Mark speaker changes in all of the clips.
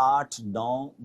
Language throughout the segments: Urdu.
Speaker 1: 8, 9,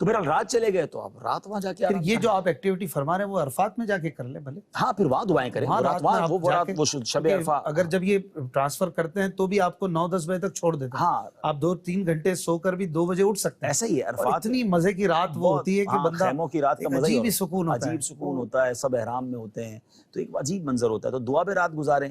Speaker 1: تو بہرحال رات چلے گئے تو آپ رات وہاں جا کے
Speaker 2: پھر یہ جو آپ ایکٹیویٹی فرما رہے ہیں وہ عرفات میں جا کے کر لیں بھلے.
Speaker 1: ہاں پھر وہاں دعائیں کریں. وہ شب عرفہ
Speaker 2: اگر جب یہ ٹرانسفر کرتے ہیں تو بھی آپ کو 9-10 بجے تک چھوڑ دیتے ہیں.
Speaker 1: ہاں
Speaker 2: آپ 2-3 گھنٹے سو کر بھی 2 بجے اٹھ سکتے ہیں.
Speaker 1: ایسا ہی ہے عرفات.
Speaker 2: اتنی مزے کی رات وہ ہوتی ہے کہ بندہ
Speaker 1: خیموں کی رات کا مزہ
Speaker 2: عجیب ہی سکون ہوتا ہے.
Speaker 1: عجیب سکون ہوتا ہے, سب احرام میں ہوتے ہیں تو ایک عجیب منظر ہوتا ہے. تو دعا پہ رات گزاریں.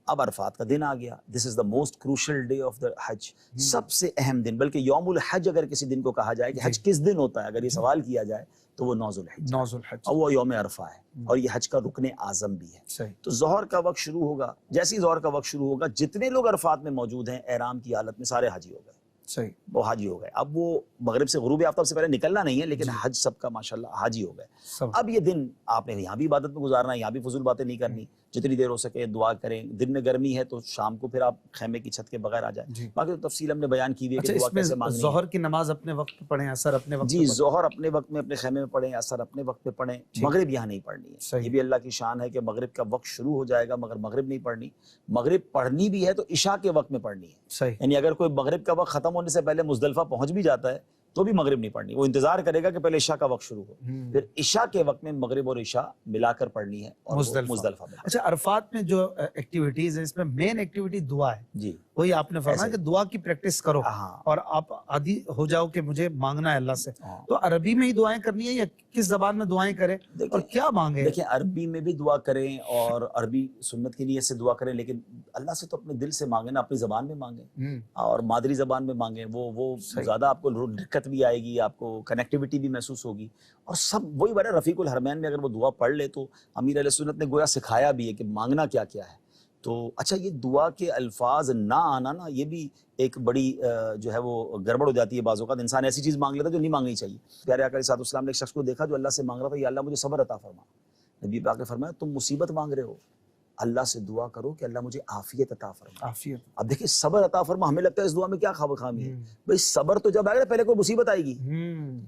Speaker 1: اب عرفات کا دن آ گیا. This is the most crucial day of the Hajj, سب سے اہم دن. بلکہ یوم الحج اگر کسی دن کو کہا جائے کہ حج کس دن ہوتا ہے, اگر یہ سوال کیا جائے تو وہ 9 ذو الحج اور وہ یوم عرفہ ہے, اور یہ حج کا رکن اعظم بھی ہے. تو ظہر کا وقت شروع ہوگا. جیسے ہی ظہر کا وقت شروع ہوگا, جتنے لوگ عرفات میں موجود ہیں احرام کی حالت میں سارے حاجی ہو گئے.
Speaker 2: صحیح,
Speaker 1: وہ حاجی ہو گئے. اب وہ مغرب سے غروب آفتاب سے پہلے نکلنا نہیں ہے, لیکن حج سب کا ماشاءاللہ حاجی ہو گئے. اب یہ دن آپ نے یہاں بھی عبادت میں گزارنا ہے, یہاں بھی فضول باتیں نہیں کرنی. جتنی دیر ہو سکے دعا کریں. دن میں گرمی ہے تو شام کو پھر آپ خیمے کی چھت کے بغیر آ جائیں. باقی تو تفصیل ہم نے بیان کی ہوئی ہے کہ دعا کیسے مانگنی ہے.
Speaker 2: ظہر کی نماز اپنے وقت پہ پڑھیں, عصر اپنے وقت.
Speaker 1: جی, ظہر اپنے وقت میں اپنے خیمے میں پڑھیں, عصر اپنے وقت پہ پڑھیں. مغرب یہاں نہیں پڑھنی ہے. یہ بھی اللہ کی شان ہے کہ مغرب کا وقت شروع ہو جائے گا مگر مغرب نہیں پڑھنی. مغرب پڑھنی بھی ہے تو عشاء کے وقت میں پڑھنی ہے. یعنی اگر کوئی مغرب کا وقت ختم ہونے سے پہلے مزدلفہ پہنچ بھی جاتا ہے تو بھی مغرب نہیں پڑھنی. وہ انتظار کرے گا کہ پہلے عشاء کا وقت شروع ہو, پھر عشاء کے وقت میں مغرب اور عشاء ملا کر پڑھنی ہے اور مزدلفہ میں.
Speaker 2: اچھا, عرفات میں جو ایکٹیویٹیز ہیں اس میں مین ایکٹیویٹی دعا ہے.
Speaker 1: جی,
Speaker 2: وہی آپ نے فرمایا کہ دعا کی پریکٹس کرو اور آپ عادی ہو جاؤ کہ مجھے مانگنا ہے اللہ سے. تو عربی میں ہی دعائیں کرنی ہے یا کس زبان میں دعائیں کریں اور کیا مانگیں؟
Speaker 1: دیکھیں, عربی میں بھی دعا کریں اور عربی سنت کی نیت سے دعا کریں, لیکن اللہ سے تو اپنے دل سے مانگیں نا, اپنی زبان میں مانگیں اور مادری زبان میں مانگیں. وہ زیادہ آپ کو دقت بھی آئے گی, آپ کو کنیکٹیوٹی بھی محسوس ہوگی. اور سب وہی بڑا رفیق الحرمین میں اگر وہ دعا پڑھ لے تو امیر علیہ سنت نے گویا سکھایا بھی ہے کہ مانگنا کیا کیا ہے. تو اچھا, یہ دعا کے الفاظ نہ آنا نا, یہ بھی ایک بڑی جو ہے وہ گڑبڑ ہو جاتی ہے. بعض اوقات انسان ایسی چیز مانگ لیتا ہے جو نہیں مانگنی چاہیے. پیارے آقا علیہ السلام نے ایک شخص کو دیکھا جو اللہ سے مانگ رہا تھا, یا اللہ مجھے صبر عطا فرما. نبی پاک نے فرمایا تم مصیبت مانگ رہے ہو, اللہ سے دعا کرو کہ اللہ مجھے عافیت عطا فرما.
Speaker 2: عافیت.
Speaker 1: اب دیکھیں, صبر عطا فرما, ہمیں لگتا ہے اس دعا میں کیا خامی ہے. بھائی صبر تو جب آئے گا پہلے کوئی مصیبت آئے گی,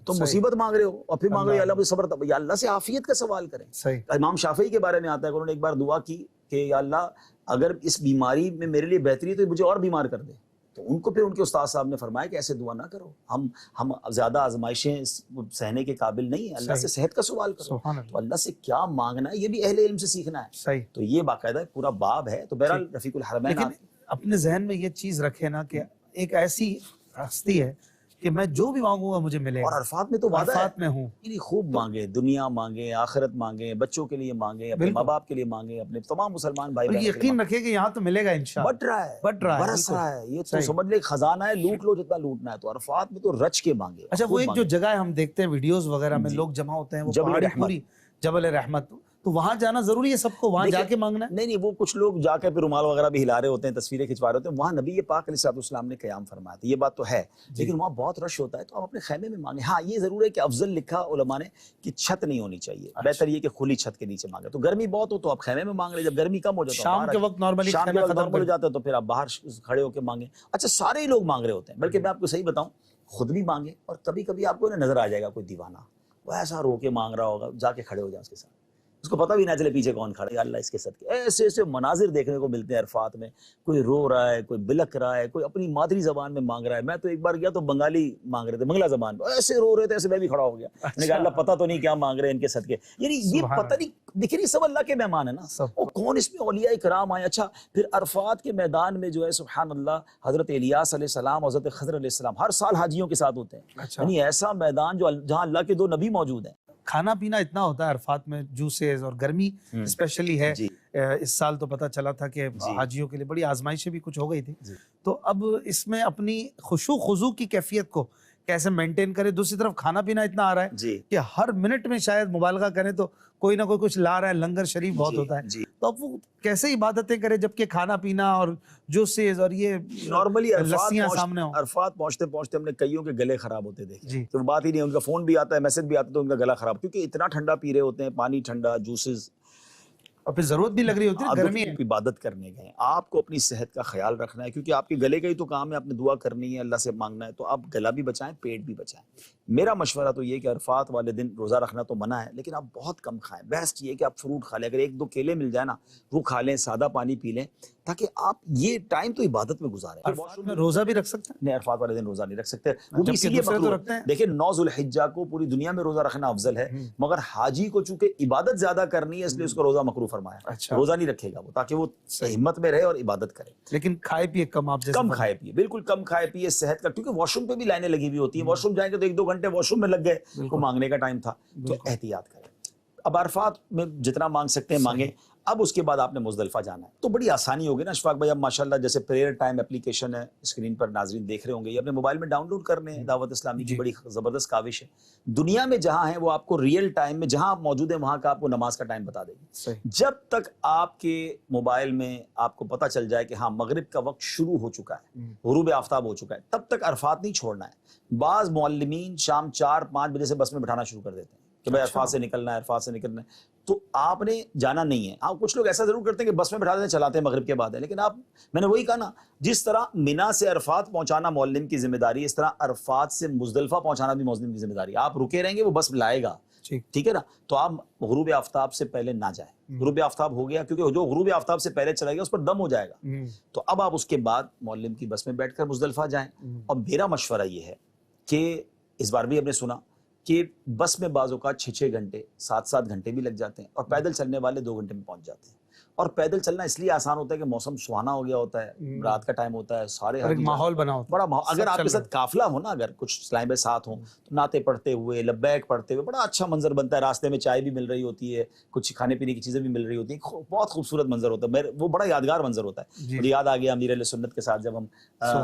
Speaker 1: تم مصیبت مانگ رہے ہو اور پھر مانگ رہے ہو اللہ مجھے صبر عطا. یا اللہ سے عافیت کا سوال کریں. امام شافعی کے بارے میں آتا ہے کہ انہوں نے ایک بار دعا کی کہ یا اللہ اگر اس بیماری میں میرے لیے بہتری ہے تو مجھے اور بیمار کر دے. تو ان کو پھر ان کے استاد صاحب نے فرمایا کہ ایسے دعا نہ کرو, ہم زیادہ آزمائشیں سہنے کے قابل نہیں ہیں, اللہ سے صحت کا سوال کرو. تو اللہ سے کیا مانگنا ہے یہ بھی اہل علم سے سیکھنا ہے. تو یہ باقاعدہ پورا باب ہے. تو بہرحال رفیق الحرمین,
Speaker 2: اپنے ذہن میں یہ چیز رکھے نا کہ ایک ایسی ہستی ہے کہ میں جو بھی مانگوں گا مجھے ملے گا.
Speaker 1: اور عرفات میں تو وعدہ ہے,
Speaker 2: عرفات میں ہوں.
Speaker 1: خوب مانگے, دنیا مانگے, آخرت مانگے, بچوں کے لیے مانگے, اپنے ماں باپ کے لیے مانگے, اپنے تمام مسلمان بھائی بہن.
Speaker 2: یقین رکھے کہ یہاں تو ملے گا انشاءاللہ.
Speaker 1: بٹ رہا ہے, برس رہا ہے. یہ تو سمجھ لے خزانہ ہے, لوٹ لو جتنا لوٹنا ہے. تو عرفات میں تو رچ کے مانگے.
Speaker 2: اچھا, وہ ایک جو جگہ ہم دیکھتے ہیں ویڈیوز وغیرہ میں لوگ جمع ہوتے ہیں, وہ پہاڑی پوری جبل رحمت, تو وہاں جانا ضروری ہے سب کو, وہاں جا کے مانگنا ہے؟
Speaker 1: نہیں, وہ کچھ لوگ جا کے پھر رومال وغیرہ بھی ہلا رہے ہوتے ہیں, تصویریں کھنچوا رہے ہوتے ہیں. وہاں نبی پاک علیہ السلام نے قیام فرمایا تھا, یہ بات تو ہے, لیکن وہاں بہت رش ہوتا ہے تو آپ اپنے خیمے میں مانگیں. ہاں, یہ ضرور ہے کہ افضل لکھا علماء نے کہ چھت نہیں ہونی چاہیے, بہتر یہ کہ کھلی چھت کے نیچے مانگے. تو گرمی بہت ہو تو آپ خیمے میں مانگ لیں, جب گرمی کم ہو جاتا ہے
Speaker 2: شام کے وقت نارملی
Speaker 1: ہو جاتا ہے تو پھر آپ باہر کھڑے ہو کے مانگیں. اچھا, سارے لوگ مانگ رہے ہوتے ہیں, بلکہ میں آپ کو صحیح بتاؤں, خود بھی مانگیں. اور کبھی کبھی آپ کو نظر آ جائے گا کوئی دیوانہ, وہ ایسا رو کے مانگ رہا ہوگا, جا کے کھڑے ہو جائیں اس کے ساتھ, اس کو پتہ بھی نہ چلے پیچھے کون کھڑا ہے. یا اللہ اس کے صدقے ایسے ایسے مناظر دیکھنے کو ملتے ہیں عرفات میں. کوئی رو رہا ہے, کوئی بلک رہا ہے, کوئی اپنی مادری زبان میں مانگ رہا ہے. میں تو ایک بار گیا تو بنگالی مانگ رہے تھے, بنگلہ زبان میں, ایسے رو رہے تھے, ایسے میں بھی کھڑا ہو گیا. میں نے کہا اللہ پتہ تو نہیں کیا مانگ رہے ہیں ان کے صدقے. یعنی یہ پتہ نہیں, دیکھیے سب اللہ کے مہمان ہیں نا, وہ کون اس میں اولیاء کرام آئے. اچھا, پھر عرفات کے میدان میں جو ہے سبحان اللہ, حضرت الیاس علیہ السلام, حضرت خضر علیہ السلام ہر سال حاجیوں کے ساتھ ہوتے ہیں. یعنی ایسا میدان جہاں اللہ کے 2 نبی موجود ہیں.
Speaker 2: کھانا پینا اتنا ہوتا ہے عرفات میں, جوسز, اور گرمی اسپیشلی ہے. اس سال تو پتہ چلا تھا کہ حاجیوں کے لیے بڑی آزمائشیں بھی کچھ ہو گئی تھی. تو اب اس میں اپنی خشوع خضوع کی کیفیت کو کیسے مینٹین کرے. دوسری طرف کھانا پینا اتنا آ رہا ہے کہ ہر منٹ میں شاید مبالغہ کریں تو کوئی نہ کوئی کچھ لا رہا ہے, لنگر شریف بہت ہوتا ہے. تو اب وہ کیسے عبادتیں کرے جبکہ کھانا پینا اور جوسز اور یہ
Speaker 1: نارملی
Speaker 2: لسیاں سامنے ہوں.
Speaker 1: عرفات پہنچتے پہنچتے ہم نے کئیوں کے گلے خراب ہوتے دیکھے. تو بات ہی نہیں, ان کا فون بھی آتا ہے, میسج بھی آتا ہے, تو ان کا گلا خراب, کیونکہ اتنا ٹھنڈا پی رہے ہوتے ہیں, پانی ٹھنڈا, جوسز.
Speaker 2: اور پھر ضرورت بھی لگ رہی ہوتی ہے، گرمی ہے،
Speaker 1: عبادت کرنے گئے، آپ کو اپنی صحت کا خیال رکھنا ہے، کیونکہ آپ کے گلے کا ہی تو کام ہے، آپ نے دعا کرنی ہے، اللہ سے مانگنا ہے، تو آپ گلا بھی بچائیں، پیٹ بھی بچائیں۔ میرا مشورہ تو یہ کہ عرفات والے دن روزہ رکھنا تو منع ہے، لیکن آپ بہت کم کھائیں۔ بیسٹ یہ کہ آپ فروٹ کھا لیں، اگر 1-2 کیلے مل جائے نا وہ کھا لیں، سادہ پانی پی لیں، تاکہ آپ یہ ٹائم تو عبادت میں گزاریں۔
Speaker 2: عرفات میں روزہ بھی رکھ سکتے ہیں؟
Speaker 1: نہیں، عرفات والے دن روزہ نہیں رکھ سکتے، وہ بھی اسی لیے مکروہ ہے۔ دیکھیں 9 ذو الحجہ کو پوری دنیا میں روزہ رکھنا افضل ہے، مگر حاجی کو چونکہ عبادت زیادہ کرنی ہے اس لیے اس کو روزہ مکروہ فرمایا۔ روزہ نہیں رکھے گا وہ، تاکہ وہ ہمت میں رہے اور عبادت کرے،
Speaker 2: لیکن کھائے پیے کم، آپ جیسے
Speaker 1: کم کھائے پیے، بالکل کم کھائے پیے، صحت کا، کیونکہ واش روم پہ بھی لائنیں لگی ہوئی ہوتی ہیں، واش روم جائیں گے تو 1-2 گھنٹے واش روم میں لگ گئے، وہ مانگنے کا ٹائم تھا، تو احتیاط کریں۔ اب عرفات میں جتنا مانگ سکتے ہیں مانگیں۔ اب اس کے بعد آپ نے مزدلفہ جانا ہے، تو بڑی آسانی ہوگی نا اشفاق بھائی، اب ماشاءاللہ جیسے پریئر ٹائم اپلیکیشن ہے، اسکرین پر ناظرین دیکھ رہے ہوں گے، یہ اپنے موبائل میں ڈاؤن لوڈ کرنے ہیں، دعوت اسلامی کی بڑی زبردست کاوش ہے، دنیا میں جہاں ہے وہ آپ کو ریئل ٹائم میں جہاں آپ موجود ہیں وہاں کا آپ کو نماز کا ٹائم بتا دے گی۔ جب تک آپ کے موبائل میں آپ کو پتہ چل جائے کہ ہاں مغرب کا وقت شروع ہو چکا ہے، غروب آفتاب ہو چکا ہے، تب تک عرفات نہیں چھوڑنا ہے۔ بعض معلمین شام 4-5 بجے سے بس میں بٹھانا شروع کر دیتے ہیں کہ بھائی عرفات سے نکلنا ہے، عرفات سے نکلنا ہے، تو آپ نے جانا نہیں ہے۔ ہاں کچھ لوگ ایسا ضرور کرتے ہیں کہ بس میں بٹھا دیتے ہیں، چلاتے ہیں مغرب کے بعد ہے، لیکن آپ، میں نے وہی کہا نا، جس طرح مینا سے عرفات پہنچانا معلم کی ذمہ داری ہے، اس طرح عرفات سے مزدلفہ پہنچانا بھی معلم کی ذمہ داری ہے۔ آپ رکے رہیں گے وہ بس لائے گا، ٹھیک ہے نا، تو آپ غروب آفتاب سے پہلے نہ جائیں۔ غروب آفتاب ہو گیا، کیونکہ جو غروب آفتاب سے پہلے چلا گیا اس پر دم ہو جائے گا، تو اب آپ اس کے بعد معلم کی بس میں بیٹھ کر مزدلفہ جائیں۔ اور میرا مشورہ یہ ہے کہ اس بار بھی ہم نے سنا کہ بس میں بعض اوقات 6-6 گھنٹے 7-7 گھنٹے بھی لگ جاتے ہیں، اور پیدل چلنے والے 2 گھنٹے میں پہنچ جاتے ہیں۔ اور پیدل چلنا اس لیے آسان ہوتا ہے کہ موسم سہانا ہو گیا ہوتا ہے، رات کا ٹائم ہوتا ہے، سارے
Speaker 2: ایک ماحول بنا ہوتا ہے،
Speaker 1: بڑا ماحول، اگر آپ کے ساتھ قافلہ ہو نا، اگر کچھ اسلام بھائی ساتھ ہوں تو نعتیں پڑھتے ہوئے، لبیک پڑھتے ہوئے، بڑا اچھا منظر بنتا ہے، راستے میں چائے بھی مل رہی ہوتی ہے، کچھ کھانے پینے کی چیزیں بھی مل رہی ہوتی ہیں، بہت خوبصورت منظر ہوتا ہے، وہ بڑا یادگار منظر ہوتا ہے۔ مجھے یاد آ گیا امیر علیہ سنت کے ساتھ جب ہم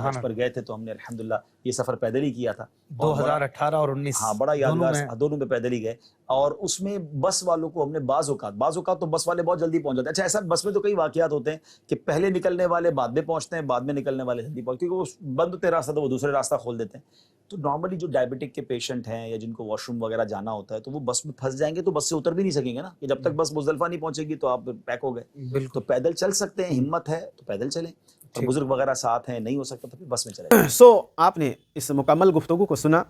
Speaker 1: حج پر گئے تھے تو ہم نے الحمدللہ یہ سفر پیدل ہی کیا تھا،
Speaker 2: 2018 اور 19،
Speaker 1: ہاں بڑا یادگار، دونوں میں پیدل ہی گئے۔ اور اس میں بس والوں کو ہم نے بعض اوقات تو بس والے بہت جلدی پہنچ جاتے ہیں۔ اچھا ایسا بس میں تو کئی واقعات ہوتے ہیں کہ پہلے نکلنے والے بعد میں پہنچتے ہیں، بعد میں نکلنے والے جلدی پہنچتے ہیں، کیونکہ وہ بند ہوتے راستہ تو وہ دوسرے راستہ کھول دیتے ہیں۔ تو نارملی جو ڈائبٹک کے پیشنٹ ہیں یا جن کو واش روم وغیرہ جانا ہوتا ہے تو وہ بس میں پھنس جائیں گے، تو بس سے اتر بھی نہیں سکیں گے نا، کہ جب تک بس مزدلفہ نہیں پہنچے گی تو آپ پیک ہو گئے۔ تو پیدل چل سکتے ہیں، ہمت ہے تو پیدل چلیں، اور بزرگ وغیرہ ساتھ ہیں، نہیں ہو سکتا تو پھر بس میں چلیں۔
Speaker 3: سو آپ نے اس مکمل گفتگو کو سنا،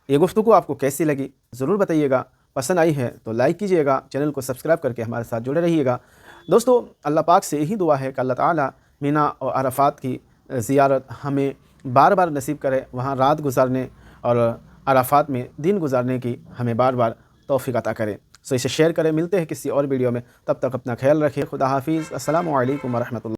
Speaker 3: یہ گفتگو آپ کو کیسی لگی ضرور بتائیے گا، پسند آئی ہے تو لائک کیجیے گا، چینل کو سبسکرائب کر کے ہمارے ساتھ جڑے رہیے گا۔ دوستو اللہ پاک سے یہی دعا ہے کہ اللہ تعالیٰ مینا اور عرفات کی زیارت ہمیں بار بار نصیب کرے، وہاں رات گزارنے اور عرفات میں دن گزارنے کی ہمیں بار بار توفیق عطا کرے۔ سو اسے شیئر کریں، ملتے ہیں کسی اور ویڈیو میں، تب تک اپنا خیال رکھیں، خدا حافظ، السلام علیکم ورحمۃ اللہ۔